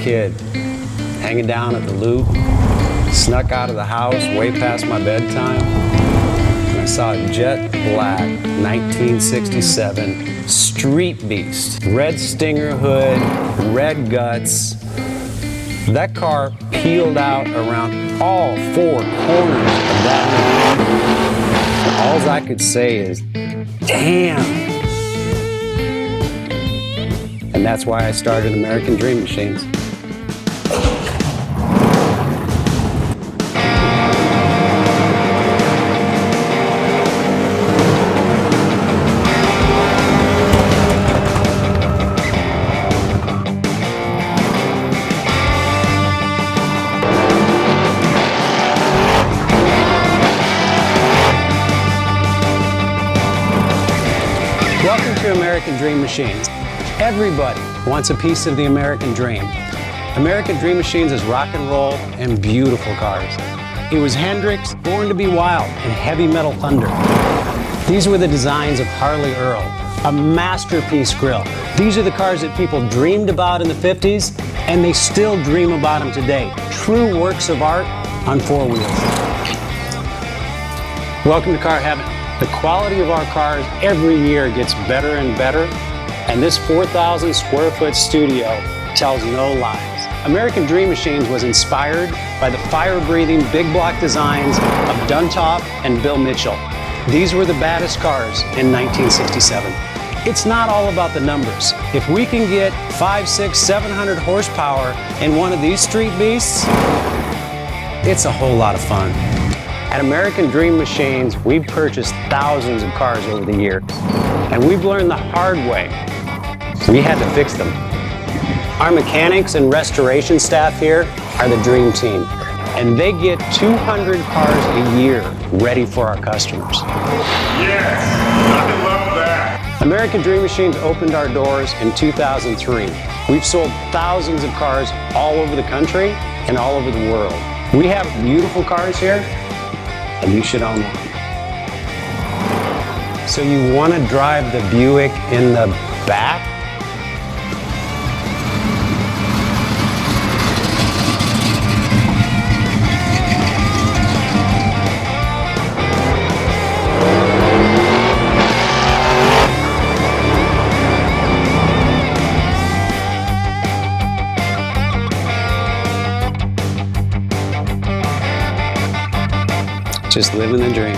kid, hanging down at the Loop, snuck out of the house way past my bedtime, and I saw a jet black 1967 Street Beast. Red Stinger hood, red guts. That car peeled out around all four corners of that Loop. All I could say is, damn. And that's why I started American Dream Machines. Welcome to American Dream Machines. Everybody wants a piece of the American dream. American Dream Machines is rock and roll and beautiful cars. It was Hendrix, Born to Be Wild, and Heavy Metal Thunder. These were the designs of Harley Earl, a masterpiece grille. These are the cars that people dreamed about in the 50s, and they still dream about them today. True works of art on four wheels. Welcome to Car Heaven. The quality of our cars every year gets better and better, and this 4,000 square foot studio tells no lies. American Dream Machines was inspired by the fire-breathing big block designs of Duntop and Bill Mitchell. These were the baddest cars in 1967. It's not all about the numbers. If we can get 500, 600, 700 horsepower in one of these street beasts, it's a whole lot of fun. At American Dream Machines, we've purchased thousands of cars over the years, and we've learned the hard way. We had to fix them. Our mechanics and restoration staff here are the dream team, and they get 200 cars a year ready for our customers. Yes, I love that. American Dream Machines opened our doors in 2003. We've sold thousands of cars all over the country and all over the world. We have beautiful cars here, and you should own one. So you want to drive the Buick in the back? Just living the dream.